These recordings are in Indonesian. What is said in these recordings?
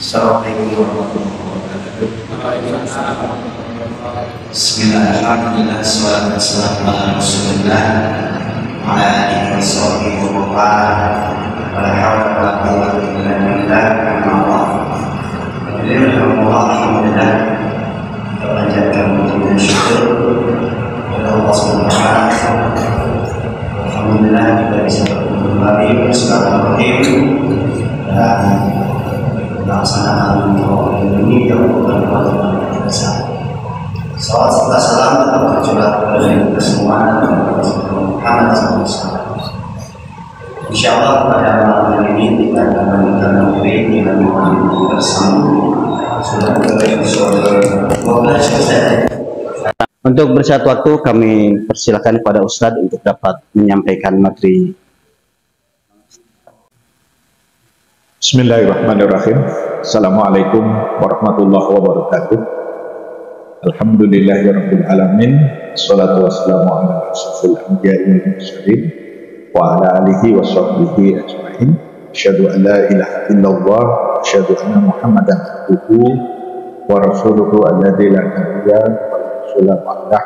Assalamualaikum warahmatullahi wabarakatuh. Bismillahirrahmanirrahim. Wassalatu wassalamu ala Rasulillah wa ala alihi washabihi wa man wala. Wala haula wala quwwata illa billah. Alhamdulillah. Kita panjatkan puji syukur kepada Allah Subhanahu wa taala. Alhamdulillah kita bisa bertemu kembali bersama dan melaksanakan ini yang merupakan kewajiban kita. Salawat serta salam tetap tercurah kepada kita semua dan Muhammad SAW. Insyaallah pada malam ini kita akan melanjutkan materi yang bersambung sudah ke episode 12. Untuk bersatu waktu kami persilakan kepada Ustadz untuk dapat menyampaikan materi. Bismillahirrahmanirrahim. Assalamualaikum warahmatullahi wabarakatuh. Alhamdulillahirabbil alamin. Wassalatu wassalamu ala asyrofil anbiya'i wal mursalin wa ala alihi washabbihi ajmain. Asyhadu an la ilaha illallah wa asyhadu anna Muhammadan abduhu wa rasuluhu alladzi la nabiyya wa rasula ba'dah.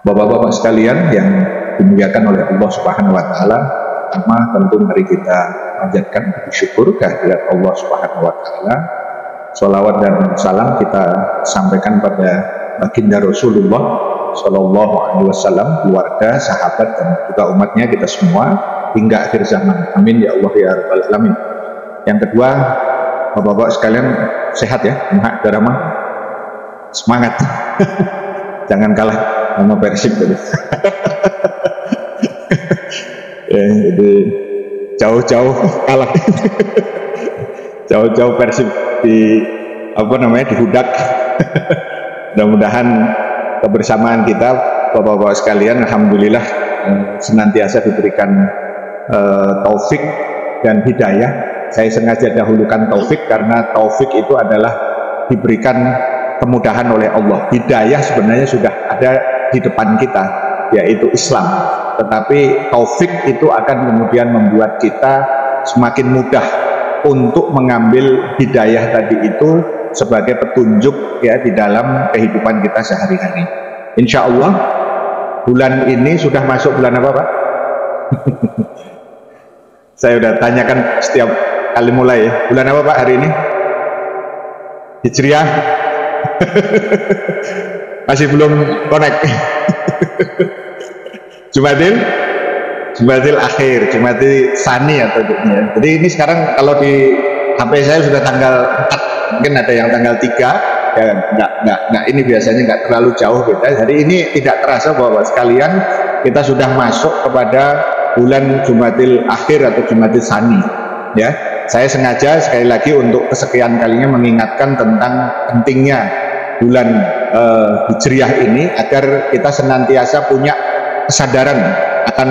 Bapak-bapak sekalian yang dimuliakan oleh Allah Subhanahu wa taala, pertama tentu mari kita panjatkan syukur kehadirat Allah Subhanahu wa taala. Sholawat dan salam kita sampaikan pada baginda Rasulullah Shallallahu alaihi wasallam, keluarga, sahabat dan juga umatnya kita semua hingga akhir zaman. Amin ya Allah ya rabbal alamin. Yang kedua, bapak-bapak sekalian sehat ya, Darama. Semangat. Jangan kalah sama Persib tadi. Jadi jauh-jauh kalah. Jauh-jauh Persib dihudak. Mudah-mudahan kebersamaan kita bapak-bapak sekalian alhamdulillah senantiasa diberikan taufik dan hidayah. Saya sengaja dahulukan taufik karena taufik itu adalah diberikan kemudahan oleh Allah. Hidayah sebenarnya sudah ada di depan kita, yaitu Islam. Tetapi taufik itu akan kemudian membuat kita semakin mudah untuk mengambil hidayah tadi itu sebagai petunjuk ya di dalam kehidupan kita sehari-hari. Insya Allah bulan ini sudah masuk bulan apa Pak? Saya sudah tanyakan setiap kali mulai ya. Bulan apa Pak hari ini? Hijriah? Masih belum connect. Jumadil akhir, Jumadil Sani atau ya. Jadi ini sekarang kalau di HP saya sudah tanggal 4, mungkin ada yang tanggal 3 ya, enggak ini biasanya enggak terlalu jauh beda. Jadi ini tidak terasa bahwa sekalian kita sudah masuk kepada bulan Jumadil akhir atau Jumadil Sani ya. Saya sengaja sekali lagi untuk kesekian kalinya mengingatkan tentang pentingnya bulan Hijriah ini agar kita senantiasa punya kesadaran akan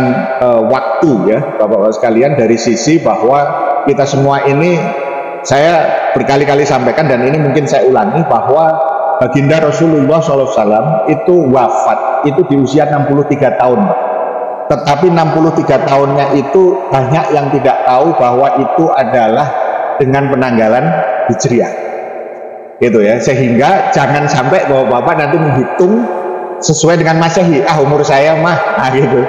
waktu ya bapak-bapak sekalian, dari sisi bahwa kita semua ini, saya berkali-kali sampaikan dan ini mungkin saya ulangi, bahwa baginda Rasulullah SAW itu wafat itu di usia 63 tahun Pak. Tetapi 63 tahunnya itu banyak yang tidak tahu bahwa itu adalah dengan penanggalan Hijriah gitu ya, sehingga jangan sampai bahwa bapak nanti menghitung sesuai dengan Masehi, umur saya mah gitu,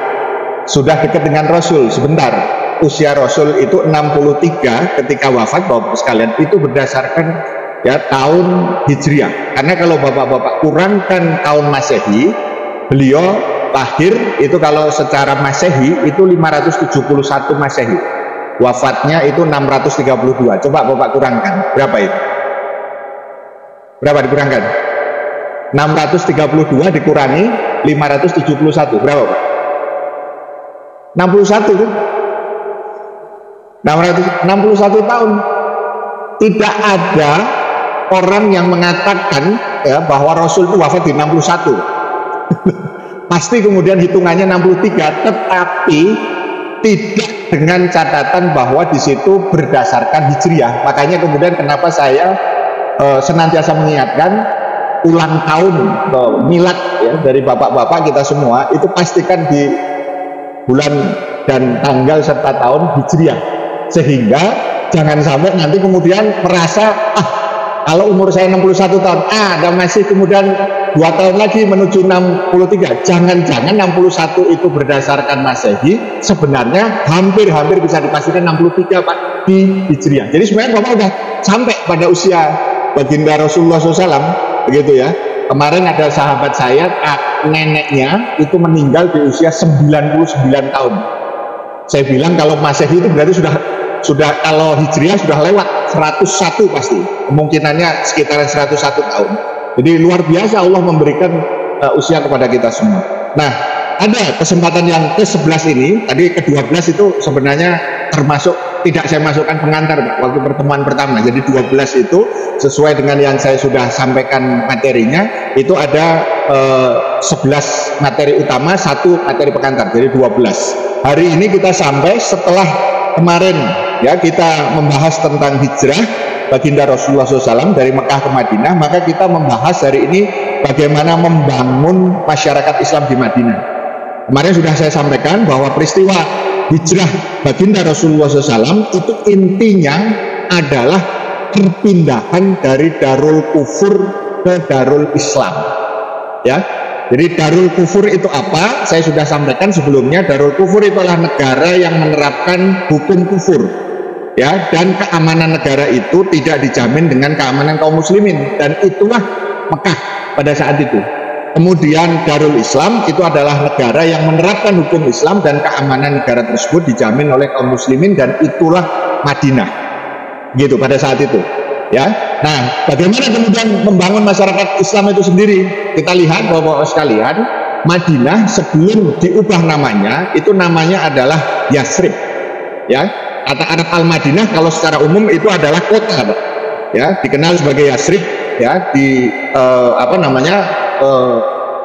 sudah dekat dengan Rasul. Sebentar, usia Rasul itu 63 ketika wafat bapak sekalian, itu berdasarkan ya tahun Hijriah. Karena kalau bapak-bapak kurangkan tahun Masehi, beliau lahir itu kalau secara Masehi itu 571 Masehi, wafatnya itu 632. Coba bapak kurangkan, berapa itu? Berapa dikurangkan? 632 dikurangi 571 berapa Pak? 61 kan? 661 tahun. Tidak ada orang yang mengatakan ya bahwa Rasul itu wafat di 61. Pasti kemudian hitungannya 63, tetapi tidak dengan catatan bahwa di situ berdasarkan Hijriah. Makanya kemudian kenapa saya senantiasa mengingatkan ulang tahun milad ya dari bapak-bapak kita semua itu pastikan di bulan dan tanggal serta tahun Hijriah, sehingga Jangan sampai nanti kemudian merasa kalau umur saya 61 tahun, ada masih kemudian 2 tahun lagi menuju 63. Jangan-jangan 61 itu berdasarkan Masehi, sebenarnya hampir-hampir bisa dipastikan 63 Pak di Hijriah. Jadi sebenarnya Bapak udah sampai pada usia baginda Rasulullah SAW, begitu ya. Kemarin ada sahabat saya, neneknya itu meninggal di usia 99 tahun. Saya bilang kalau Masehi itu berarti sudah kalau Hijriah sudah lewat 101 pasti, kemungkinannya sekitaran 101 tahun. Jadi luar biasa Allah memberikan usia kepada kita semua. Nah, ada kesempatan yang ke-11 ini, tadi ke-12 itu sebenarnya termasuk, tidak saya masukkan pengantar Pak, waktu pertemuan pertama. Jadi 12 itu sesuai dengan yang saya sudah sampaikan materinya, itu ada 11 materi utama, 1 materi pengantar, jadi 12. Hari ini kita sampai setelah kemarin ya kita membahas tentang hijrah baginda Rasulullah SAW dari Mekah ke Madinah, maka kita membahas hari ini bagaimana membangun masyarakat Islam di Madinah. Kemarin sudah saya sampaikan bahwa peristiwa hijrah baginda Rasulullah SAW itu intinya adalah perpindahan dari Darul Kufur ke Darul Islam. Ya, jadi Darul Kufur itu apa? Saya sudah sampaikan sebelumnya. Darul Kufur itu adalah negara yang menerapkan hukum kufur. Ya, dan keamanan negara itu tidak dijamin dengan keamanan kaum muslimin, dan itulah Mekah pada saat itu. Kemudian Darul Islam itu adalah negara yang menerapkan hukum Islam dan keamanan negara tersebut dijamin oleh kaum muslimin, dan itulah Madinah. Gitu pada saat itu. Ya. Nah, bagaimana kemudian membangun masyarakat Islam itu sendiri? Kita lihat Bapak sekalian, Madinah sebelum diubah namanya, itu namanya adalah Yasrib. Ya. Kata Arab Al-Madinah kalau secara umum itu adalah kota, Pak. Ya, dikenal sebagai Yasrib, ya,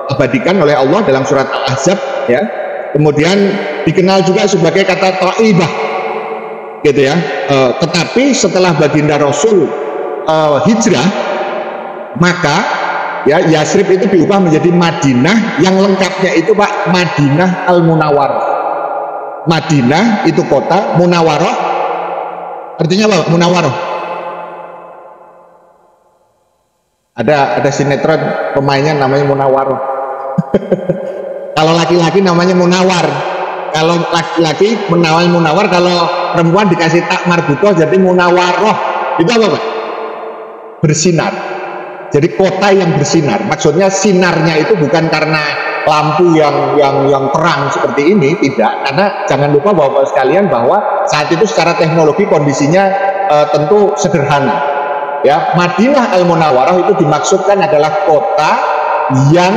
abadikan oleh Allah dalam surat Al-Ahzab, ya. Kemudian dikenal juga sebagai kata Thaibah, gitu ya. Tetapi setelah baginda Rasul hijrah, maka ya Yasrib itu diubah menjadi Madinah, yang lengkapnya itu Pak Madinah Al-Munawwarah. Madinah itu kota, Munawwarah artinya apa? Munawwarah. Ada sinetron pemainnya namanya Munawwarah. Kalau laki-laki namanya Munawar. Kalau laki-laki Munawar, kalau perempuan dikasih tak marbutoh jadi Munawwaroh. Itu apa Pak? Bersinar. Jadi kota yang bersinar. Maksudnya sinarnya itu bukan karena lampu yang terang seperti ini, tidak. Karena jangan lupa Bapak sekalian bahwa saat itu secara teknologi kondisinya tentu sederhana. Ya, Madinah Al-Munawwarah itu dimaksudkan adalah kota yang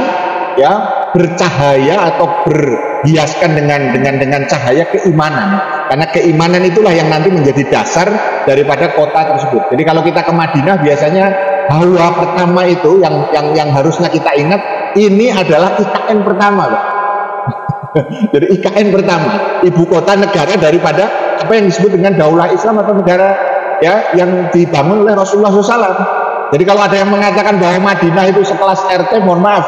ya bercahaya atau berhiaskan dengan cahaya keimanan. Karena keimanan itulah yang nanti menjadi dasar daripada kota tersebut. Jadi kalau kita ke Madinah biasanya hawa pertama itu yang harusnya kita ingat, ini adalah IKN pertama, Pak. Jadi IKN pertama, ibu kota negara daripada apa yang disebut dengan daulah Islam atau negara ya yang dibangun oleh Rasulullah SAW. Jadi kalau ada yang mengatakan bahwa Madinah itu sekelas RT, mohon maaf,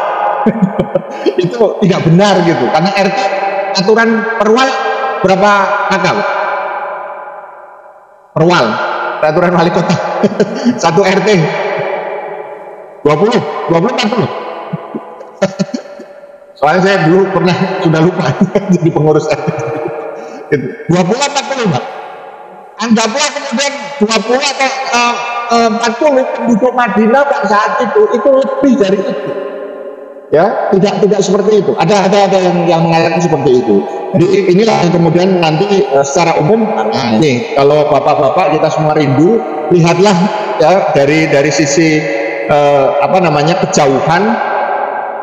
itu tidak benar gitu. Karena RT aturan perwal berapa kakak? Perwal, peraturan wali kota satu RT 20 40. Soalnya saya dulu pernah sudah lupa jadi pengurus RT. 20 40 Pak. Anggaplah kemudian 20 atau 40 penduduk Madinah pada saat itu lebih dari itu. Ya, tidak seperti itu. Ada yang mengatakan seperti itu. Jadi inilah yang kemudian nanti secara umum, nih kalau bapak-bapak kita semua rindu, lihatlah ya dari sisi kejauhan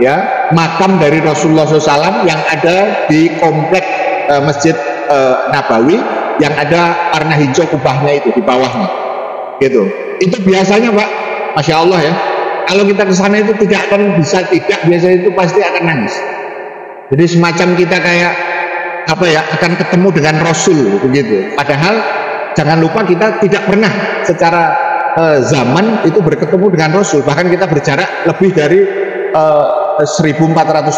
ya makam dari Rasulullah SAW yang ada di komplek Masjid Nabawi, yang ada warna hijau kubahnya itu di bawahnya, gitu. Itu biasanya Pak, Masya Allah ya. Kalau kita ke sana itu tidak akan bisa biasanya itu pasti akan nangis. Jadi semacam kita kayak akan ketemu dengan Rasul begitu. Padahal jangan lupa kita tidak pernah secara zaman itu berketemu dengan Rasul. Bahkan kita berjarak lebih dari 1400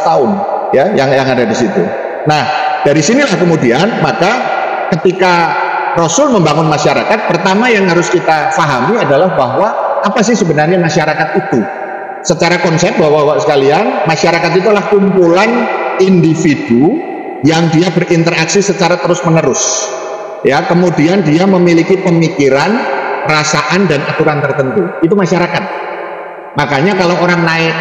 tahun ya yang ada di situ. Nah, dari sinilah kemudian maka ketika Rasul membangun masyarakat, pertama yang harus kita pahami adalah bahwa apa sih sebenarnya masyarakat itu? Secara konsep Bapak-bapak sekalian, masyarakat itu adalah kumpulan individu yang dia berinteraksi secara terus-menerus. Ya, kemudian dia memiliki pemikiran, perasaan dan aturan tertentu. Itu masyarakat. Makanya kalau orang naik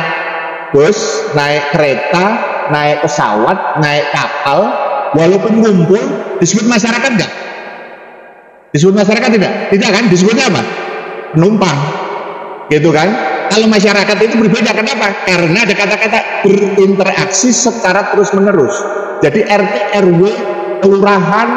bus, naik kereta, naik pesawat, naik kapal, walaupun ngumpul, disebut masyarakat enggak? Disebut masyarakat tidak? Tidak kan? Disebutnya apa? Penumpang. Gitu kan? Kalau masyarakat itu berbeda, kenapa? Karena ada kata-kata berinteraksi secara terus-menerus. Jadi RT, RW, kelurahan,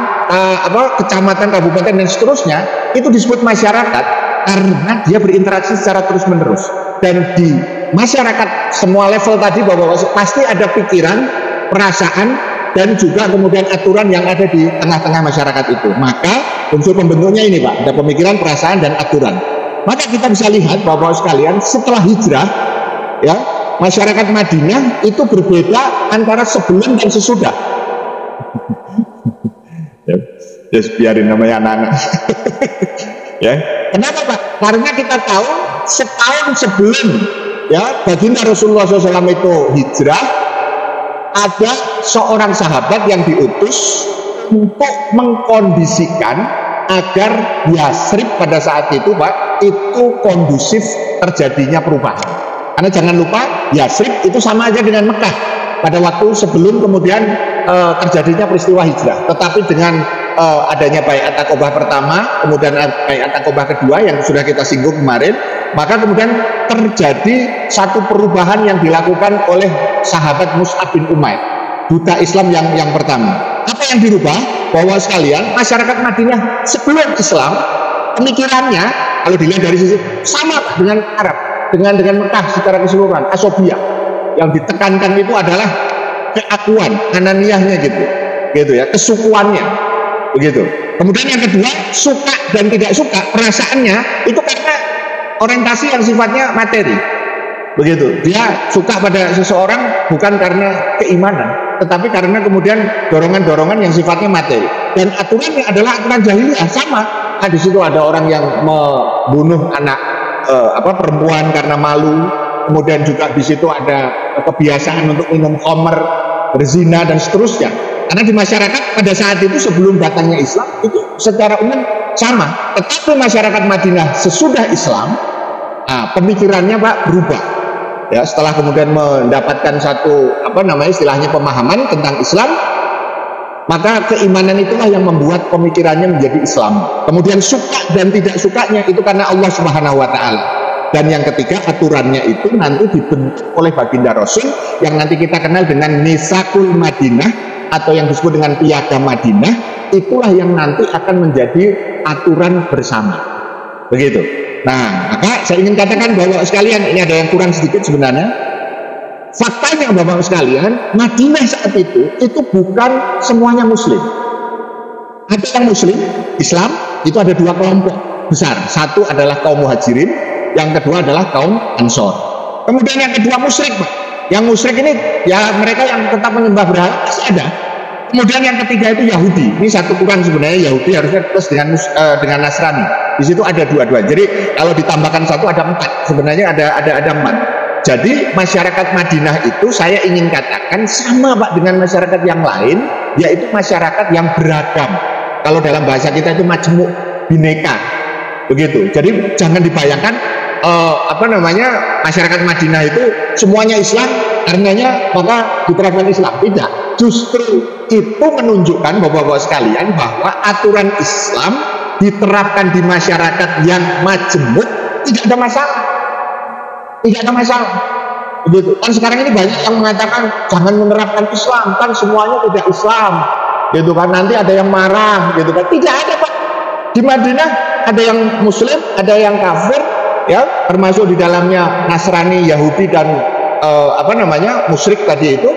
kecamatan, kabupaten dan seterusnya itu disebut masyarakat karena dia berinteraksi secara terus-menerus. Dan di masyarakat semua level tadi Bapak-bapak pasti ada pikiran, perasaan dan juga kemudian aturan yang ada di tengah-tengah masyarakat itu. Maka unsur pembentuknya ini Pak, ada pemikiran, perasaan dan aturan. Maka kita bisa lihat Bapak-bapak sekalian setelah hijrah ya, masyarakat Madinah itu berbeda antara sebelum dan sesudah. Ya, biarin namanya anak-anak. Ya, kenapa Pak? Karena kita tahu setahun sebelum ya baginda Rasulullah SAW itu hijrah, ada seorang sahabat yang diutus untuk mengkondisikan agar Yasrib pada saat itu Pak, itu kondusif terjadinya perubahan. Karena jangan lupa Yasrib itu sama aja dengan Mekah pada waktu sebelum kemudian terjadinya peristiwa hijrah. Tetapi dengan adanya Baiat Aqobah pertama, kemudian Baiat Aqobah kedua yang sudah kita singgung kemarin, maka kemudian terjadi satu perubahan yang dilakukan oleh sahabat Mus'ab bin Umair, duta Islam yang pertama. Apa yang dirubah? Bahwa sekalian masyarakat Madinah sebelum Islam pemikirannya kalau dilihat dari sisi sama dengan Arab, dengan Mekah secara keseluruhan, asobiyah. Yang ditekankan itu adalah keakuan, ananiyahnya gitu ya, kesukuannya begitu. Kemudian yang kedua, suka dan tidak suka, perasaannya itu karena orientasi yang sifatnya materi begitu. Dia suka pada seseorang bukan karena keimanan, tetapi karena kemudian dorongan-dorongan yang sifatnya materi. Dan aturannya adalah aturan jahiliyah sama. Nah, di situ ada orang yang membunuh anak perempuan karena malu. Kemudian juga di situ ada kebiasaan untuk minum khamr, berzina dan seterusnya. Karena di masyarakat pada saat itu sebelum datangnya Islam itu secara umum sama. Tetapi masyarakat Madinah sesudah Islam, pemikirannya Pak berubah. Ya, setelah kemudian mendapatkan satu istilahnya pemahaman tentang Islam, maka keimanan itulah yang membuat pemikirannya menjadi Islam. Kemudian suka dan tidak sukanya itu karena Allah Subhanahu wa taala. Dan yang ketiga, aturannya itu nanti dibentuk oleh baginda Rasul yang nanti kita kenal dengan Misakul Madinah atau yang disebut dengan Piagam Madinah. Itulah yang nanti akan menjadi aturan bersama. Begitu. Nah, maka saya ingin katakan bahwa sekalian ini ada yang kurang sedikit sebenarnya. Faktanya Bapak sekalian, Madinah saat itu bukan semuanya Muslim. Ada yang Muslim, Islam, itu ada dua kelompok besar. Satu adalah kaum Muhajirin, yang kedua adalah kaum Ansor. Kemudian yang kedua musyrik Pak. Yang musyrik ini ya mereka yang tetap menyembah berhala masih ada. Kemudian yang ketiga itu Yahudi. Ini satu kurang sebenarnya, Yahudi harusnya plus dengan Nasrani. Di situ ada dua-dua. Jadi kalau ditambahkan satu ada 4. Sebenarnya ada 4. Jadi masyarakat Madinah itu saya ingin katakan sama Pak dengan masyarakat yang lain, yaitu masyarakat yang beragam. Kalau dalam bahasa kita itu majmuk, bineka. Begitu. Jadi jangan dibayangkan masyarakat Madinah itu semuanya Islam, karenanya maka diterapkan Islam. Tidak. Justru itu menunjukkan Bapak-bapak sekalian bahwa aturan Islam diterapkan di masyarakat yang majemuk tidak ada masalah. Tidak ada masalah. Begitu. Kan sekarang ini banyak yang mengatakan jangan menerapkan Islam, kan semuanya tidak Islam. Gitu kan, nanti ada yang marah gitu kan. Tidak ada Pak. Di Madinah ada yang Muslim, ada yang kafir, ya, termasuk di dalamnya Nasrani, Yahudi dan musyrik tadi itu.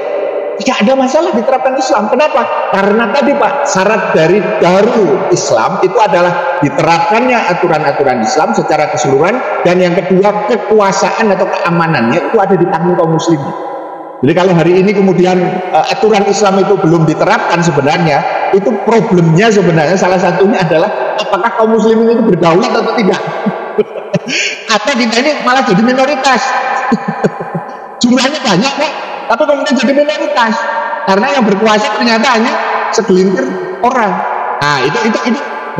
Tidak ada masalah diterapkan Islam. Kenapa? Karena tadi Pak, syarat dari Darul Islam itu adalah diterapkannya aturan-aturan Islam secara keseluruhan, dan yang kedua kekuasaan atau keamanannya itu ada di tangan kaum muslimin. Jadi kalau hari ini kemudian aturan Islam itu belum diterapkan, sebenarnya itu problemnya sebenarnya salah satunya adalah apakah kaum muslimin itu berdaulat atau tidak. Atau kita ini malah jadi minoritas. Jumlahnya banyak kok, tapi kemudian jadi minoritas karena yang berkuasa ternyata hanya segelintir orang. Nah itu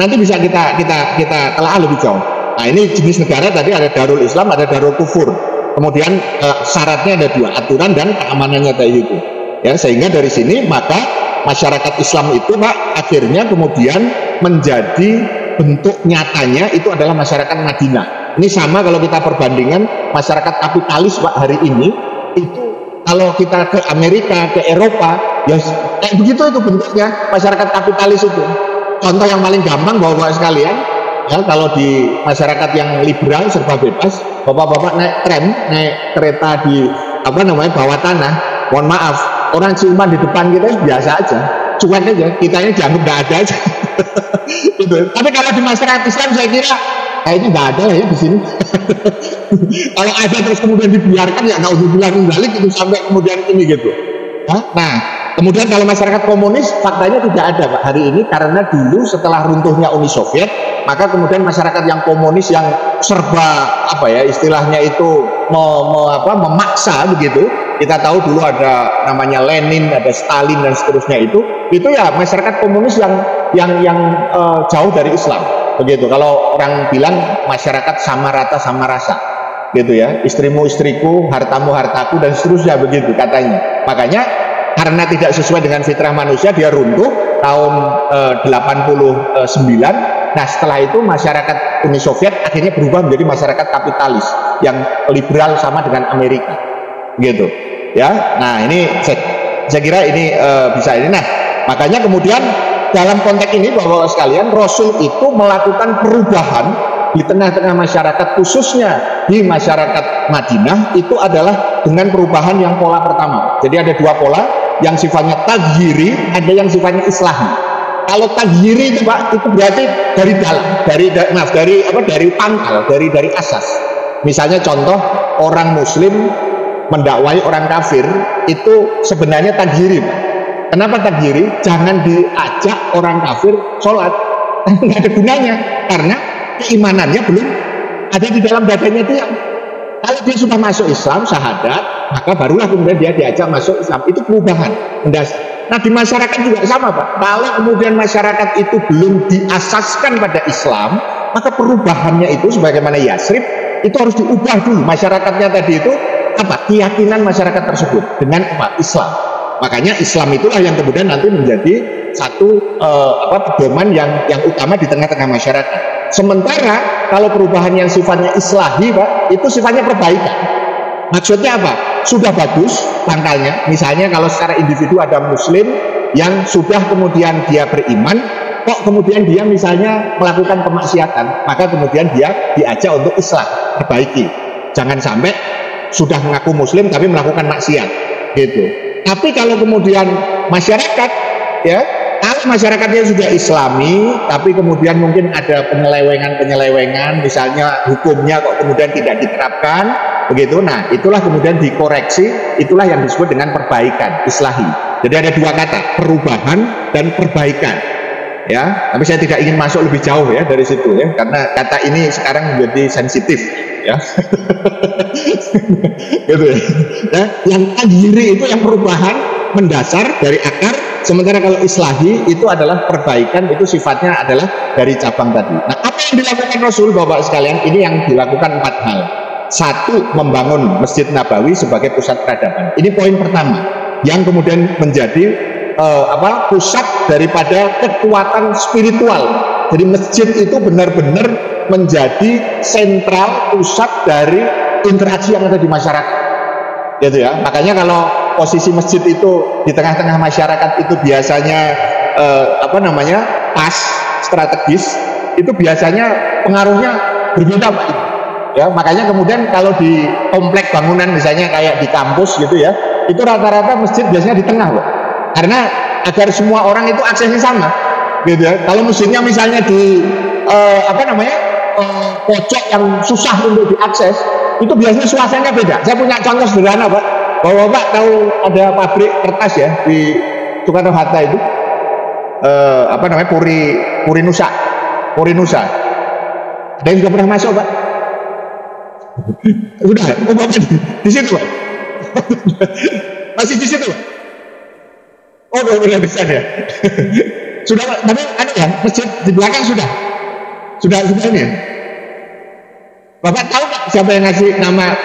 nanti bisa kita telah lebih jauh. Nah ini jenis negara tadi ada Darul Islam, ada Darul Kufur. Kemudian syaratnya ada dua, aturan dan keamanannya tadi itu. Ya, sehingga dari sini maka masyarakat Islam itu Pak akhirnya kemudian menjadi bentuk nyatanya itu adalah masyarakat Madinah. Ini sama kalau kita perbandingan masyarakat kapitalis Pak hari ini itu kalau kita ke Amerika, ke Eropa, ya kayak begitu itu bentuknya masyarakat kapitalis itu. Contoh yang paling gampang bapak-bapak sekalian, ya kalau di masyarakat yang liberal serba bebas, bapak-bapak naik tram, naik kereta di bawah tanah, mohon maaf, orang ciuman di depan kita biasa aja, cuek aja, kitanya dianggap nggak ada aja. Gitu. Tapi kalau di masyarakat Islam saya kira kayaknya nggak ada ya di sini. Kalau ada terus kemudian dibiarkan ya nggak usah bilang balik itu sampai kemudian ini gitu. Nah, kemudian kalau masyarakat komunis faktanya tidak ada Pak hari ini karena dulu setelah runtuhnya Uni Soviet maka kemudian masyarakat yang komunis yang serba istilahnya itu memaksa begitu. Kita tahu dulu ada namanya Lenin, ada Stalin dan seterusnya itu ya masyarakat komunis yang jauh dari Islam. Begitu. Kalau orang bilang masyarakat sama rata sama rasa, gitu ya. Istrimu istriku, hartamu hartaku dan seterusnya begitu katanya. Makanya karena tidak sesuai dengan fitrah manusia dia runtuh tahun 89. Nah setelah itu masyarakat Uni Soviet akhirnya berubah menjadi masyarakat kapitalis yang liberal sama dengan Amerika, gitu ya. Nah ini saya kira ini bisa ini. Nah makanya kemudian dalam konteks ini Bapak-Bapak sekalian, Rasul itu melakukan perubahan di tengah-tengah masyarakat, khususnya di masyarakat Madinah itu adalah dengan perubahan yang pola pertama. Jadi ada dua pola, yang sifatnya taghyiri, ada yang sifatnya islahi. Kalau taghyiri itu Pak, itu berarti dari dalam, dari pangkal, dari asas. Misalnya contoh orang Muslim mendakwai orang kafir itu sebenarnya taghyiri Pak. Kenapa taghyiri? Jangan diajak orang kafir sholat, nggak ada gunanya karena keimanannya belum ada di dalam dadanya dia. Kalau dia sudah masuk Islam, syahadat, maka barulah kemudian dia diajak masuk Islam. Itu perubahan mendasar. Nah di masyarakat juga sama Pak. Kalau kemudian masyarakat itu belum diasaskan pada Islam, maka perubahannya itu sebagaimana Yasrib itu harus diubah dulu. Masyarakatnya tadi itu keyakinan masyarakat tersebut dengan Islam. Makanya Islam itulah yang kemudian nanti menjadi satu pedoman yang utama di tengah-tengah masyarakat. Sementara kalau perubahan yang sifatnya islahi Pak, itu sifatnya perbaikan. Maksudnya apa? Sudah bagus pangkalnya. Misalnya kalau secara individu ada Muslim yang sudah kemudian dia beriman, kok kemudian dia misalnya melakukan kemaksiatan, maka kemudian dia diajak untuk islah, perbaiki. Jangan sampai sudah mengaku Muslim tapi melakukan maksiat, gitu. Tapi kalau kemudian masyarakat, ya, kalau masyarakatnya sudah Islami, tapi kemudian mungkin ada penyelewengan, misalnya hukumnya kok kemudian tidak diterapkan, begitu. Nah, itulah kemudian dikoreksi, itulah yang disebut dengan perbaikan, islahi. Jadi ada dua kata, perubahan dan perbaikan. Ya, tapi saya tidak ingin masuk lebih jauh ya dari situ ya, karena kata ini sekarang menjadi sensitif ya. Gitu ya. Nah, yang taghyiri itu yang perubahan mendasar dari akar, sementara kalau islahi itu adalah perbaikan, itu sifatnya adalah dari cabang tadi. Nah, apa yang dilakukan Rasul Bapak sekalian? Ini yang dilakukan 4 hal. 1, membangun Masjid Nabawi sebagai pusat peradaban. Ini poin pertama yang kemudian menjadi pusat daripada kekuatan spiritual. Jadi masjid itu benar-benar menjadi sentral, pusat dari interaksi yang ada di masyarakat, gitu ya. Makanya kalau posisi masjid itu di tengah-tengah masyarakat itu biasanya pas, strategis, itu biasanya pengaruhnya berbeda Pak. Ya, makanya kemudian kalau di komplek bangunan misalnya kayak di kampus gitu ya, itu rata-rata masjid biasanya di tengah Pak. Karena agar semua orang itu aksesnya sama, gitu ya. Kalau masjidnya misalnya di pojok yang susah untuk diakses, itu biasanya suasananya beda. Saya punya contoh sederhana Pak. Bapak tahu ada pabrik kertas ya di Soekarno Hatta itu, apa namanya, Puri Nusa. Ada yang sudah pernah masuk Pak? Udah, Bapak di situ Pak. Masih di situ Pak? Oh, udah besar ya. Sudah Pak, tapi ada ya, masjid di belakang sudah ini ya. Bapak tahu Pak siapa yang ngasih nama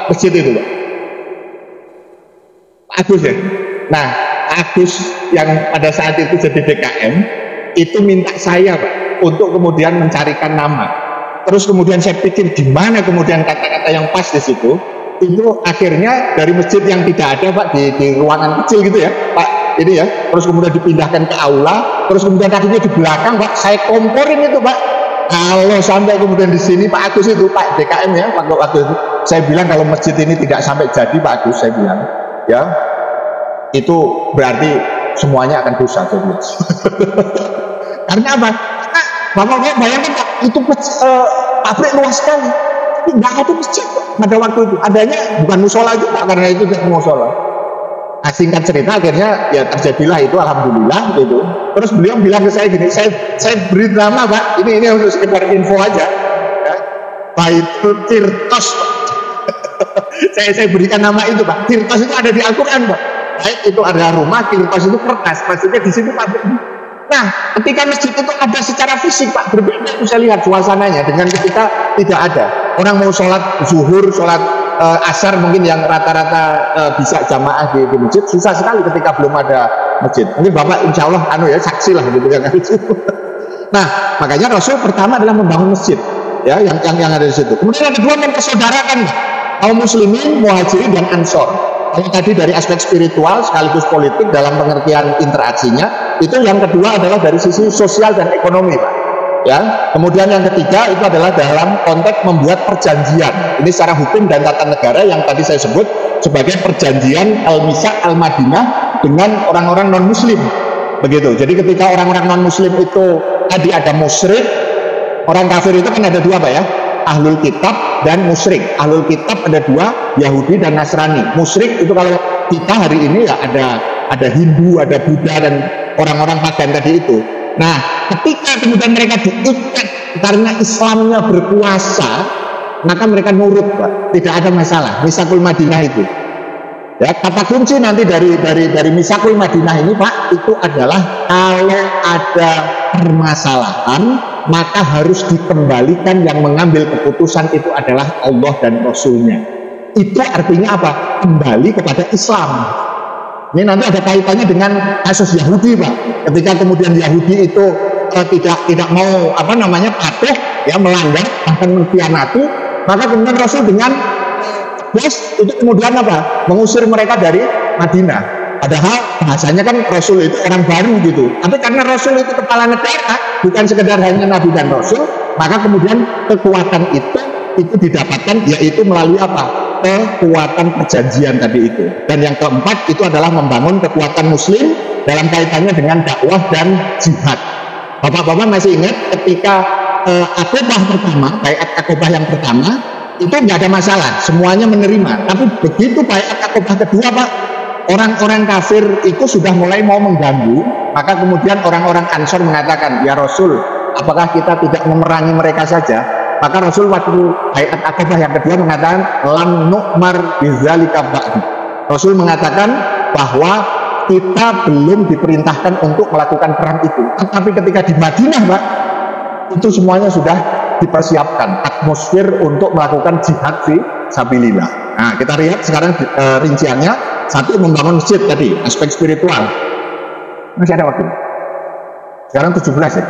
masjid itu Pak? Pak Agus ya. Nah, Agus yang pada saat itu jadi DKM itu minta saya Pak untuk kemudian mencarikan nama. Terus kemudian saya pikir gimana kemudian kata-kata yang pas di situ. Itu akhirnya dari masjid yang tidak ada Pak di ruangan kecil gitu ya Pak, ini ya, terus kemudian dipindahkan ke aula, terus kemudian tadinya di belakang Pak, saya komporin itu Pak. Kalau sampai kemudian di sini Pak Agus itu, Pak DKM ya, waktu itu saya bilang kalau masjid ini tidak sampai jadi Pak Agus, saya bilang ya, itu berarti semuanya akan dosa. Karena apa? Karena Bapak bayangkan Pak, itu pabrik luas sekali, tapi nggak ada masjid pada waktu itu. Adanya bukan musola juga, karena itu tidak musola. Nah, singkat cerita akhirnya ya terjadilah itu, alhamdulillah gitu. Terus beliau bilang ke saya gini, saya beri nama Pak, ini untuk sekedar info aja ya. Baitul Tirtos Pak. saya berikan nama itu Pak. Tirtos itu ada di Al-Quran Pak. Baik itu ada rumah, Tirtos itu kertas, maksudnya di situ Pak. Nah, ketika masjid itu ada secara fisik Pak, berbeda itu saya lihat suasananya dengan ketika tidak ada. Orang mau sholat zuhur, sholat asar mungkin yang rata-rata bisa jamaah di masjid, susah sekali ketika belum ada masjid. Mungkin Bapak insya Allah saksi lah gitu kan. Nah, makanya Rasul pertama adalah membangun masjid ya, yang ada di situ. Kemudian yang kedua mempersaudarakan kaum muslimin, muhajirin dan ansor. Kalau tadi dari aspek spiritual sekaligus politik dalam pengertian interaksinya, itu yang kedua adalah dari sisi sosial dan ekonomi Pak. Ya, kemudian yang ketiga itu adalah dalam konteks membuat perjanjian. Ini secara hukum dan tata negara yang tadi saya sebut sebagai perjanjian Al-Mitsaq Al-Madinah dengan orang-orang non-muslim. Begitu. Jadi ketika orang-orang non-muslim itu tadi ada musyrik, orang kafir itu kan ada dua Pak ya, Ahlul Kitab dan musyrik. Ahlul Kitab ada dua, Yahudi dan Nasrani. Musyrik itu kalau kita hari ini ya ada Hindu, ada Buddha dan orang-orang pagan tadi itu. Nah, ketika kemudian mereka diikat karena Islamnya berkuasa, maka mereka nurut Pak. Tidak ada masalah. Mitsaqul Madinah itu. Ya, kata kunci nanti dari Mitsaqul Madinah ini Pak, itu adalah kalau ada permasalahan maka harus dikembalikan, yang mengambil keputusan itu adalah Allah dan Rasulnya. Itu artinya apa? Kembali kepada Islam. Ini nanti ada kaitannya dengan kasus Yahudi Pak. Ketika kemudian Yahudi itu tidak mau patuh ya, melanggar bahkan mengkhianati, maka kemudian Rasul dengan tegas itu kemudian mengusir mereka dari Madinah. Padahal bahasanya kan Rasul itu orang baru gitu. Tapi karena Rasul itu kepala negara, bukan sekedar hanya Nabi dan Rasul, maka kemudian kekuatan itu didapatkan yaitu melalui kekuatan perjanjian tadi itu. Dan yang keempat itu adalah membangun kekuatan muslim dalam kaitannya dengan dakwah dan jihad. Bapak-bapak masih ingat ketika Aqobah pertama, baiat Aqobah yang pertama itu nggak ada masalah, semuanya menerima. Tapi begitu baiat Aqobah kedua Pak, orang-orang kafir itu sudah mulai mau mengganggu, maka kemudian orang-orang Ansor mengatakan, ya Rasul, apakah kita tidak memerangi mereka saja? Maka Rasul waktu baiat Aqobah yang kedua mengatakan lam nu'mar bidzalika ba'du. Rasul mengatakan bahwa kita belum diperintahkan untuk melakukan perang itu. Tapi ketika di Madinah Pak, itu semuanya sudah dipersiapkan atmosfer untuk melakukan jihad fi sabilillah. Nah, kita lihat sekarang rinciannya. Satu, membangun masjid tadi, aspek spiritual. Masih ada waktu. Sekarang 17 ya.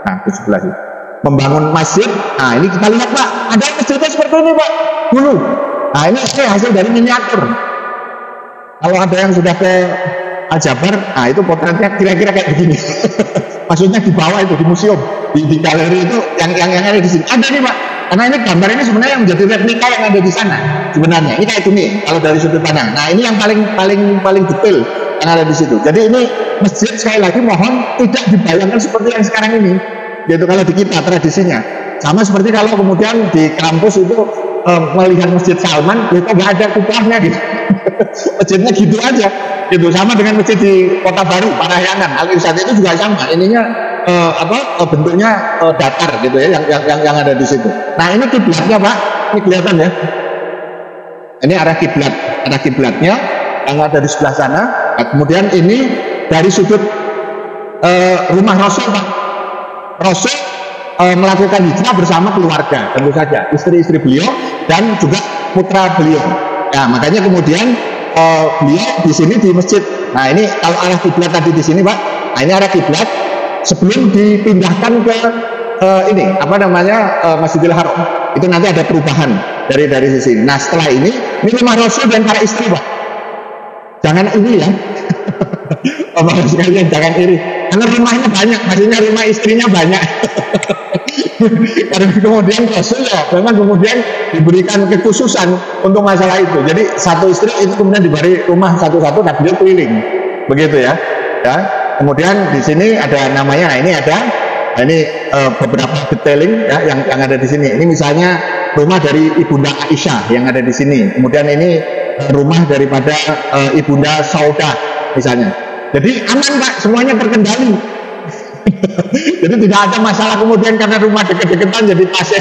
Nah, 17 ya. Membangun masjid. Nah, ini kita lihat Pak, ada masjidnya seperti ini Pak dulu. Nah, ini hasil dari miniatur. Kalau ada yang sudah ke Al-Jabar, nah itu potretnya kira-kira kayak begini. Maksudnya di bawah itu, di museum, di galeri itu yang ada di sini. Ada nih Pak, karena ini gambar ini sebenarnya yang menjadi replika yang ada di sana. Sebenarnya ini kayak gini kalau dari sudut pandang. Nah, ini yang paling detail yang ada di situ. Jadi ini masjid, sekali lagi mohon tidak dibayangkan seperti yang sekarang ini. Gitu kalau di kita tradisinya. Sama seperti kalau kemudian di kampus itu melihat Masjid Salman, itu nggak ada kubahnya gitu. masjidnya gitu aja, gitu. Sama dengan masjid di Kota Baru, Parahyangan, Al Irsyad itu juga sama. Ininya bentuknya datar gitu ya, yang ada di situ. Nah ini kiblatnya Pak, ini kelihatan ya. Ini arah kiblatnya yang ada di sebelah sana. Nah, kemudian ini dari sudut rumah Rasul Pak. Rasul melakukan hijrah bersama keluarga, tentu saja istri-istri beliau dan juga putra beliau. Nah makanya kemudian beliau di sini di masjid. Nah ini kalau arah kiblat tadi di sini Pak. Nah ini arah kiblat sebelum dipindahkan ke ini apa namanya Masjidil Haram. Itu nanti ada perubahan dari sisi. Nah setelah ini rumah Rasul dan para istri Pak. Jangan ini ya. Bapak sekalian jangan iri. Karena rumahnya banyak, maksudnya rumah istrinya banyak. Karena kemudian Rasul ya memang kemudian diberikan kekhususan untuk masalah itu. Jadi satu istri itu kemudian diberi rumah satu-satu dan beliau keliling. Begitu ya. Ya. Kemudian di sini ada namanya, ini ada beberapa detailing ya yang ada di sini. Ini misalnya rumah dari Ibunda Aisyah yang ada di sini. Kemudian ini rumah daripada Ibunda Saudah misalnya. Jadi aman Pak, semuanya terkendali. Jadi tidak ada masalah kemudian karena rumah deket-deketan jadi pasien.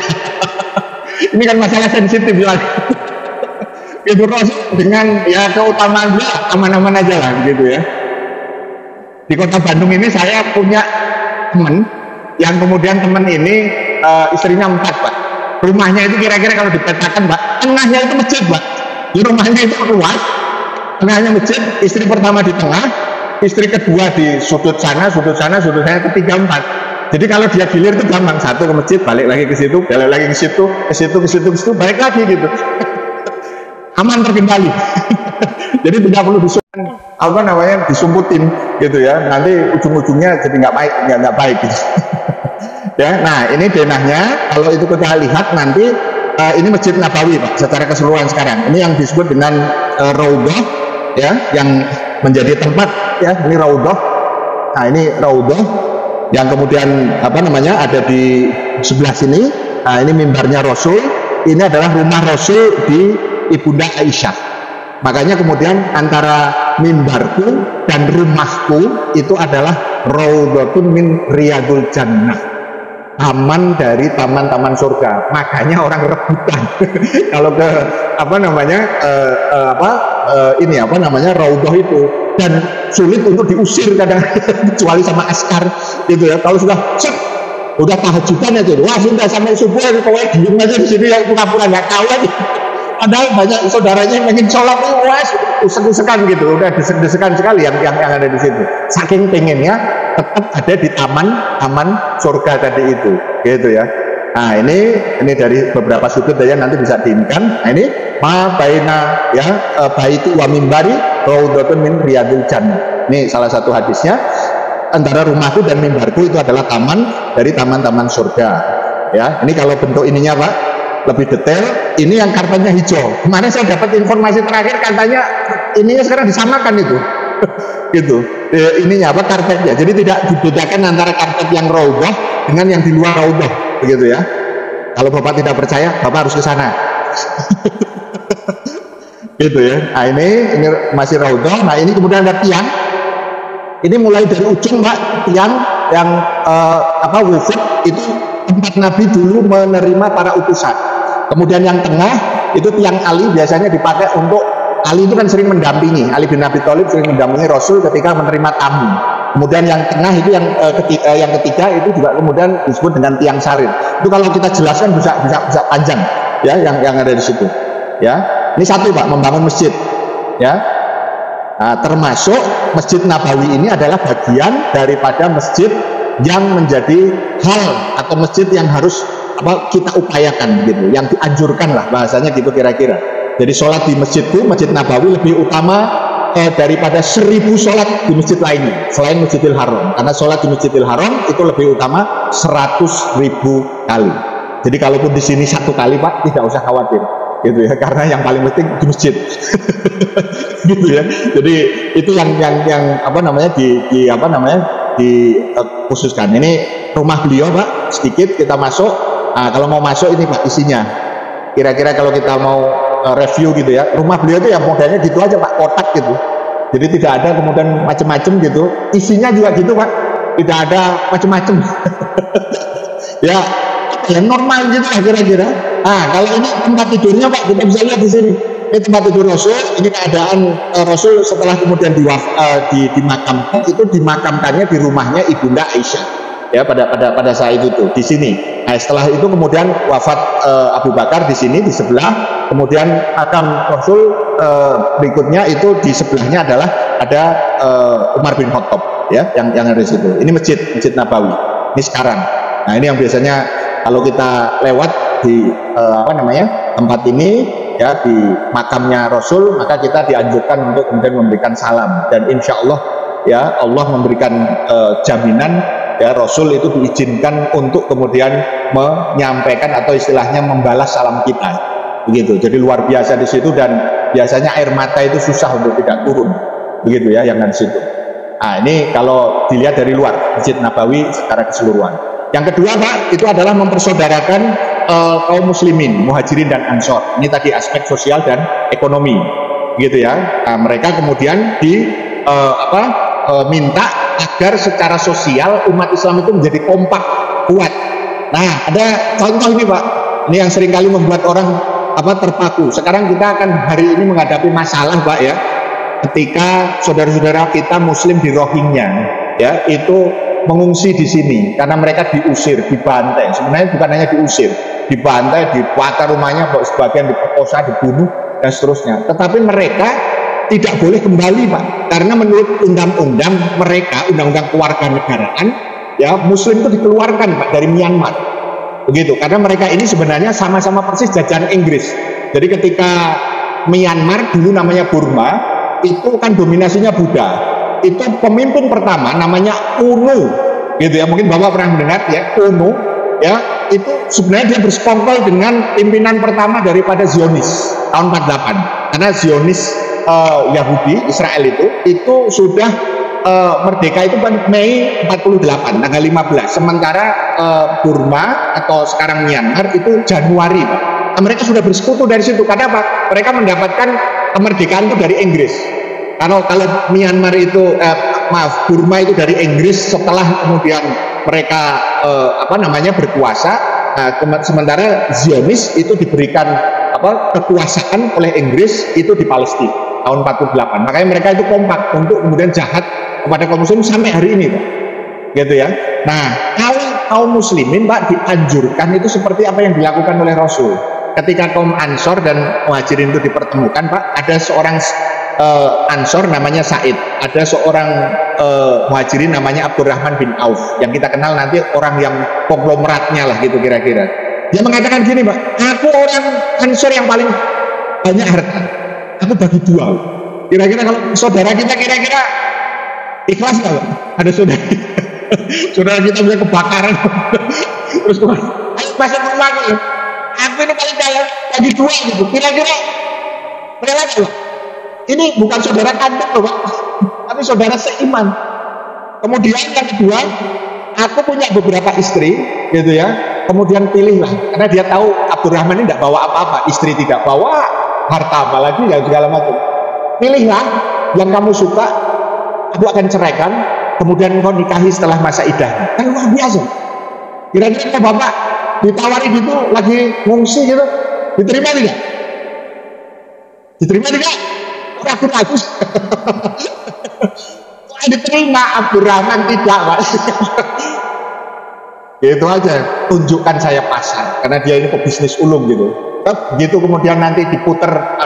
Ini kan masalah sensitif ya. Itu Rasul dengan ya keutamaan dia aman-aman aja lah gitu ya. Di Kota Bandung ini saya punya teman yang kemudian teman ini istrinya 4 Pak. Rumahnya itu kira-kira kalau dipetakan Pak, tengahnya itu masjid Pak. Di rumahnya itu luas, tengahnya masjid, istri pertama di tengah, istri kedua di sudut sana, ketiga 4. Jadi kalau dia gilir itu gampang, satu ke masjid, balik lagi ke situ, balik lagi ke situ, balik lagi gitu. Aman terkendali. Jadi tidak perlu disumputin gitu ya. Nanti ujung-ujungnya jadi nggak baik gitu. Ya, nah ini denahnya. Kalau itu kita lihat nanti ini Masjid Nabawi Pak, secara keseluruhan sekarang. Ini yang disebut dengan Raudhah ya, yang menjadi tempat ya, ini Raudhah. Nah ini Raudhah yang kemudian apa namanya ada di sebelah sini. Nah ini mimbarnya Rasul. Ini adalah rumah Rasul di Ibunda Aisyah. Makanya kemudian antara mimbarku dan rumahku itu adalah Raudhatun min Riyadul Jannah, taman dari taman-taman surga. Makanya orang rebutan kalau ke apa namanya Raudhah itu, dan sulit untuk diusir kadang kecuali sama askar gitu ya. Kalau sudah udah tahajudan itu, wah sudah sampai subuh pokoknya diem aja di sini ya, pura-pura nggak tahu aja. Padahal banyak saudaranya yang ingin sholat itu usek-usekan gitu, udah desek-desekan sekali yang ada di situ. Saking pengennya tetap ada di taman surga tadi itu, gitu ya. Nah ini dari beberapa sudut ya, nanti bisa diinkan. Nah ini ma baina ya baiti wa mimbari raudhatun min riyadil jannah. Ini salah satu hadisnya. Antara rumahku dan mimbarku itu adalah taman dari taman-taman surga. Ya, ini kalau bentuk ininya Pak lebih detail. Ini yang karpetnya hijau. Kemarin saya dapat informasi terakhir katanya ininya sekarang disamakan itu. Gitu. Ininya apa karpetnya. Jadi tidak dibedakan antara karpet yang Raudhah dengan yang di luar Raudhah, begitu ya. Kalau Bapak tidak percaya, Bapak harus ke sana. Gitu ya. Nah ini masih Raudhah. Nah ini kemudian ada tiang. Ini mulai dari ujung Pak, tiang yang wufud itu tempat Nabi dulu menerima para utusan. Kemudian yang tengah itu tiang Ali, biasanya dipakai untuk Ali itu kan sering mendampingi, Ali bin Abi Thalib sering mendampingi Rasul ketika menerima tamu. Kemudian yang tengah itu yang ketiga itu juga kemudian disebut dengan tiang sarir. Itu kalau kita jelaskan bisa panjang ya yang ada di situ. Ya, ini satu Pak, membangun masjid. Ya. Nah, termasuk Masjid Nabawi ini adalah bagian daripada masjid yang menjadi hal atau masjid yang harus kita upayakan gitu, yang dianjurkan lah bahasanya gitu kira-kira. Jadi sholat di masjidku, Masjid Nabawi lebih utama daripada 1000 sholat di masjid lainnya selain Masjidil Haram, karena sholat di Masjidil Haram itu lebih utama 100.000 kali. Jadi kalaupun di sini 1 kali Pak, tidak usah khawatir gitu ya, karena yang paling penting di masjid. Gitu ya. Jadi itu yang dikhususkan. Ini rumah beliau Pak, sedikit kita masuk. Nah, kalau mau masuk ini Pak isinya. Kira-kira kalau kita mau review gitu ya, rumah beliau itu ya modelnya gitu aja Pak, kotak gitu. Jadi tidak ada kemudian macam-macam gitu. Isinya juga gitu Pak, tidak ada macam-macam. Ya, yang normal gitu lah kira-kira. Nah, kalau ini tempat tidurnya Pak, kita bisa lihat di sini. Ini tempat tidur Rasul. Ini keadaan Rasul setelah kemudian dimakamkan, itu dimakamkannya di rumahnya Ibunda Aisyah. Ya, pada saat itu tuh di sini. Nah, setelah itu kemudian wafat Abu Bakar di sini di sebelah, kemudian makam Rasul berikutnya itu di sebelahnya adalah ada Umar bin Khattab ya, yang ada di situ. Ini Masjid Nabawi. Ini sekarang. Nah, ini yang biasanya kalau kita lewat di tempat ini ya, di makamnya Rasul, maka kita dianjurkan untuk kemudian memberikan salam, dan insya Allah ya Allah memberikan jaminan ya Rasul itu diizinkan untuk kemudian menyampaikan atau istilahnya membalas salam kita, begitu. Jadi luar biasa di situ, dan biasanya air mata itu susah untuk tidak turun, begitu ya yang di situ. Nah, ini kalau dilihat dari luar Masjid Nabawi secara keseluruhan. Yang kedua Pak, itu adalah mempersaudarakan kaum muslimin, muhajirin dan ansor. Ini tadi aspek sosial dan ekonomi, gitu ya. Nah, mereka kemudian minta agar secara sosial umat Islam itu menjadi kompak, kuat. Nah, ada contoh ini Pak, ini yang seringkali membuat orang terpaku. Sekarang kita akan hari ini menghadapi masalah Pak ya, ketika saudara-saudara kita Muslim di Rohingya ya itu mengungsi di sini karena mereka diusir, dibantai. Sebenarnya bukan hanya diusir, dibantai, dibakar rumahnya, sebagian diperkosa, dibunuh dan seterusnya. Tetapi mereka tidak boleh kembali Pak, karena menurut undang-undang mereka, undang-undang kewarganegaraan ya, Muslim itu dikeluarkan Pak dari Myanmar, begitu. Karena mereka ini sebenarnya sama-sama persis jajahan Inggris. Jadi ketika Myanmar dulu namanya Burma, itu kan dominasinya Buddha. Itu pemimpin pertama namanya UNU, gitu ya. Mungkin Bapak pernah mendengar ya, UNU ya, itu sebenarnya dia bersekongkol dengan pimpinan pertama daripada Zionis tahun 48. Karena Zionis Yahudi Israel itu sudah merdeka itu kan Mei 48 tanggal 15, sementara Burma atau sekarang Myanmar itu Januari Pak. Nah, mereka sudah bersekutu dari situ. Karena apa? Mereka mendapatkan kemerdekaan itu dari Inggris. Kalau Myanmar itu Burma itu dari Inggris setelah kemudian mereka berkuasa. Nah, sementara Zionis itu diberikan kekuasaan oleh Inggris itu di Palestina tahun 48. Makanya mereka itu kompak untuk kemudian jahat kepada kaum muslim sampai hari ini Pak, gitu ya. Nah, kalau kaum muslimin Pak dianjurkan itu seperti apa yang dilakukan oleh Rasul ketika kaum Ansor dan Muhajirin itu dipertemukan Pak. Ada seorang Ansor namanya Said, ada seorang Muhajirin namanya Abdurrahman bin Auf, yang kita kenal nanti orang yang konglomeratnya lah gitu kira-kira. Dia mengatakan gini Pak, aku orang Ansor yang paling banyak harta, aku bagi dua. Kira-kira kalau saudara kita kira-kira ikhlas nggak Pak? Ada saudara kita bisa kebakaran terus ayo masuk rumah aku ini paling kaya, bagi dua gitu, kira-kira rela nggak Pak? Ini bukan saudara kandung loh Pak, tapi saudara seiman. Kemudian yang kedua, aku punya beberapa istri gitu ya, kemudian pilihlah, karena dia tahu Abdurrahman ini tidak bawa apa-apa, istri tidak bawa harta apalagi dan segala macam. Pilihlah yang kamu suka, aku akan ceraikan, kemudian engkau nikahi setelah masa iddah. Kan luar biasa. Kira-kira Bapak ditawari gitu lagi ngungsi gitu, diterima tidak? Diterima tidak? Ragu-ragus. Diterima, Abdurrahman tidak Pak. Gitu aja, tunjukkan saya pasar, karena dia ini pebisnis ulung gitu. Begitu kemudian nanti diputer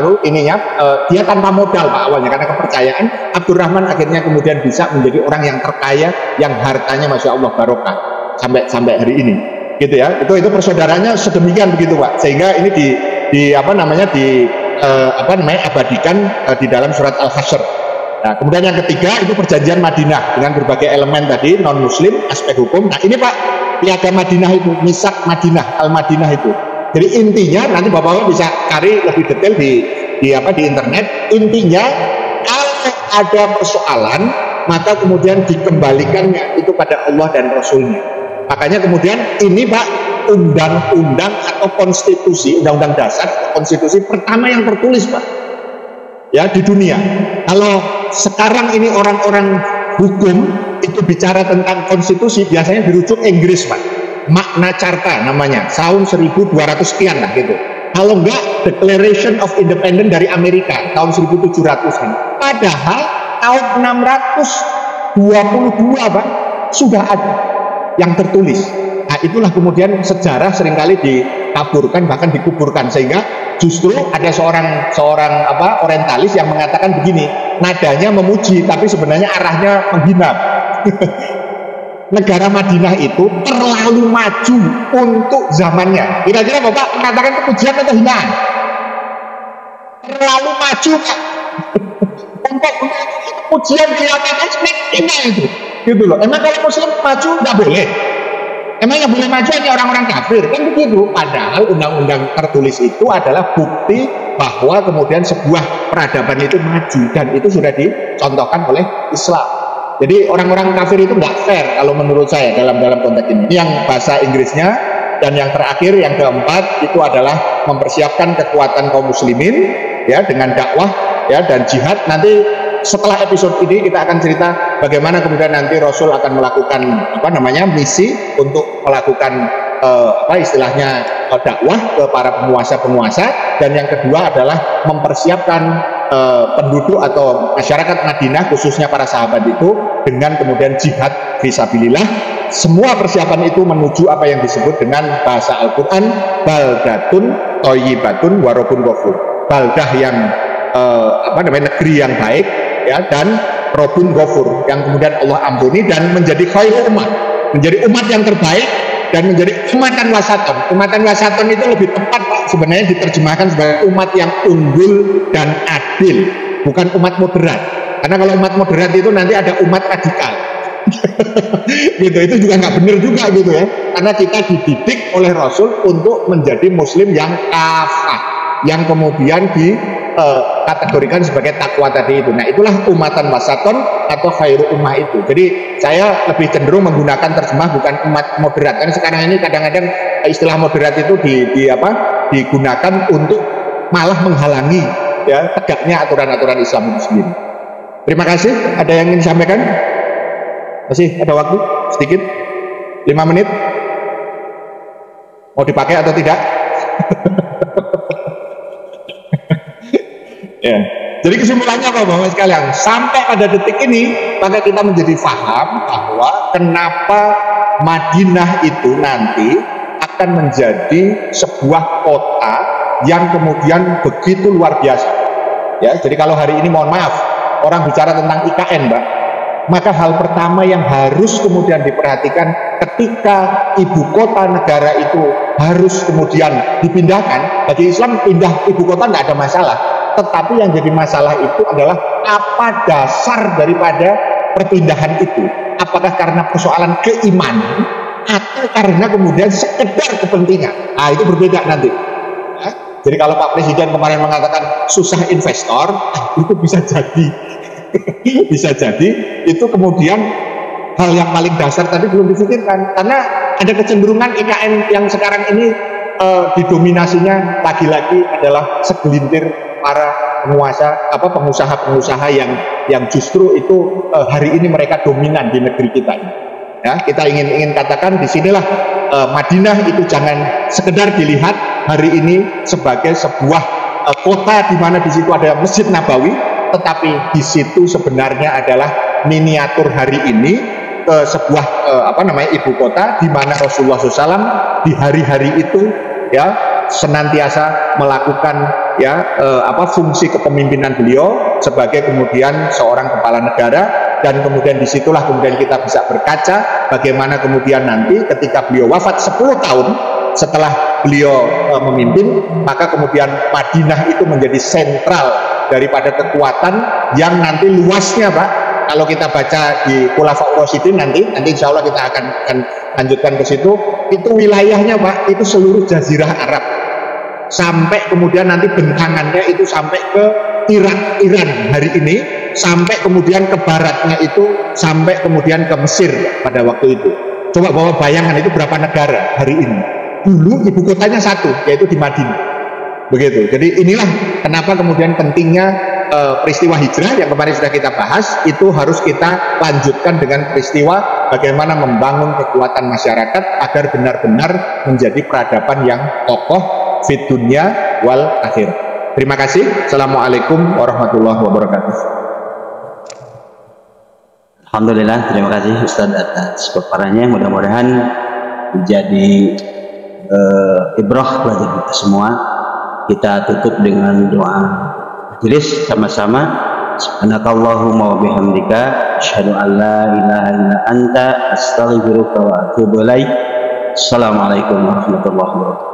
dia tanpa modal Pak awalnya, karena kepercayaan Abdurrahman akhirnya kemudian bisa menjadi orang yang terkaya, yang hartanya Masya Allah barokah sampai hari ini, gitu ya. Itu persaudaranya sedemikian begitu Pak, sehingga ini abadikan di dalam surat Al-Hasyr. Nah, kemudian yang ketiga itu perjanjian Madinah dengan berbagai elemen tadi, non muslim, aspek hukum. Nah, ini Pak, piagam Madinah itu, misak Madinah, Al-Madinah itu. Jadi intinya nanti Bapak bisa cari lebih detail di internet. Intinya kalau ada persoalan maka kemudian dikembalikannya itu pada Allah dan Rasulnya. Makanya kemudian ini Pak undang-undang atau konstitusi, undang-undang dasar atau konstitusi pertama yang tertulis, Pak, ya, di dunia. Kalau sekarang ini orang-orang hukum itu bicara tentang konstitusi, biasanya dirujuk Inggris, Pak, Magna Carta namanya, tahun 1200 sekian lah gitu. Kalau enggak Declaration of Independence dari Amerika tahun 1700-an. Padahal tahun 622, Pak, sudah ada yang tertulis. Nah, itulah kemudian sejarah seringkali dikaburkan, bahkan dikuburkan, sehingga justru ada seorang orientalis yang mengatakan begini, nadanya memuji tapi sebenarnya arahnya menghina. Negara Madinah itu terlalu maju untuk zamannya. Kira-kira Bapak mengatakan kepujian atau hinaan? Terlalu maju, Pak. Untuk pujian kelihatannya hina itu. Gitu loh. Emang kalau Muslim maju nggak boleh? Emang yang boleh maju hanya orang-orang kafir? Kan begitu. Padahal undang-undang tertulis itu adalah bukti bahwa kemudian sebuah peradaban itu maju, dan itu sudah dicontohkan oleh Islam. Jadi orang-orang kafir itu nggak fair kalau menurut saya dalam konteks ini. Yang bahasa Inggrisnya, dan yang terakhir, yang keempat, itu adalah mempersiapkan kekuatan kaum muslimin, ya, dengan dakwah, ya, dan jihad. Nanti setelah episode ini kita akan cerita bagaimana kemudian nanti Rasul akan melakukan misi untuk melakukan istilahnya dakwah ke para penguasa, dan yang kedua adalah mempersiapkan penduduk atau masyarakat Madinah, khususnya para sahabat itu, dengan kemudian jihad fisabilillah. Semua persiapan itu menuju apa yang disebut dengan bahasa Al-Quran, baldatun thayyibatun wa rabbun ghafur. Baldah yang negeri yang baik, ya, dan rabbun ghafur, yang kemudian Allah ampuni, dan menjadi khairul umat, menjadi umat yang terbaik, dan menjadi umatan wasaton. Umatan wasaton itu lebih tepat, Pak, sebenarnya diterjemahkan sebagai umat yang unggul dan adil, bukan umat moderat. Karena kalau umat moderat itu nanti ada umat radikal. Gitu, itu juga nggak benar juga gitu ya. Karena kita dididik oleh Rasul untuk menjadi muslim yang kafah, yang kemudian dikategorikan sebagai takwa tadi itu. Nah, itulah umatan wasaton atau khairu ummah itu. Jadi saya lebih cenderung menggunakan terjemah bukan umat moderat, karena sekarang ini kadang-kadang istilah moderat itu digunakan untuk malah menghalangi, ya, tegaknya aturan-aturan Islam itu sendiri. Terima kasih. Ada yang ingin disampaikan? Masih ada waktu sedikit, 5 menit. Mau dipakai atau tidak? Ya. Jadi kesimpulannya apa, Bapak sekalian? Sampai pada detik ini, maka kita menjadi paham bahwa kenapa Madinah itu nanti akan menjadi sebuah kota yang kemudian begitu luar biasa. Ya, jadi kalau hari ini, mohon maaf, orang bicara tentang IKN, Mbak, maka hal pertama yang harus kemudian diperhatikan ketika ibu kota negara itu harus kemudian dipindahkan. Bagi Islam pindah ibu kota tidak ada masalah, tetapi yang jadi masalah itu adalah apa dasar daripada perpindahan itu. Apakah karena persoalan keimanan atau karena kemudian sekedar kepentingan? Nah, itu berbeda nanti. Ya, jadi kalau Pak Presiden kemarin mengatakan susah investor, itu bisa jadi bisa jadi itu kemudian hal yang paling dasar tadi belum dipikirkan, karena ada kecenderungan IKN yang sekarang ini didominasinya lagi-lagi adalah segelintir para pengusaha-pengusaha yang justru itu hari ini mereka dominan di negeri kita ini. Ya, kita ingin katakan di sinilah Madinah itu jangan sekedar dilihat hari ini sebagai sebuah kota di mana di situ ada Masjid Nabawi, tetapi di situ sebenarnya adalah miniatur hari ini sebuah ibu kota di mana Rasulullah SAW di hari-hari itu, ya, senantiasa melakukan, ya, fungsi kepemimpinan beliau sebagai kemudian seorang kepala negara. Dan kemudian disitulah kemudian kita bisa berkaca bagaimana kemudian nanti ketika beliau wafat 10 tahun setelah beliau memimpin, maka kemudian Madinah itu menjadi sentral daripada kekuatan yang nanti luasnya, Pak, kalau kita baca di Khulafaur Rasyidin nanti insya Allah kita akan lanjutkan ke situ, itu wilayahnya, Pak, itu seluruh Jazirah Arab sampai kemudian nanti bentangannya itu sampai ke Iran hari ini, sampai kemudian ke baratnya itu sampai kemudian ke Mesir pada waktu itu. Coba bawa bayangan itu berapa negara hari ini, dulu ibu kotanya satu, yaitu di Madinah. Begitu. Jadi inilah kenapa kemudian pentingnya peristiwa hijrah yang kemarin sudah kita bahas, itu harus kita lanjutkan dengan peristiwa bagaimana membangun kekuatan masyarakat agar benar-benar menjadi peradaban yang kokoh fit dunya wal akhir. Terima kasih. Assalamualaikum warahmatullahi wabarakatuh. Alhamdulillah, terima kasih Ustadz atas paparannya. Mudah-mudahan menjadi ibrah bagi kita semua. Kita tutup dengan doa majelis sama-sama. Subhanakallahumma wa bihamdika asyhadu an la ilaha illa anta astaghfiruka wa atubu ilaik. Assalamualaikum warahmatullahi wabarakatuh.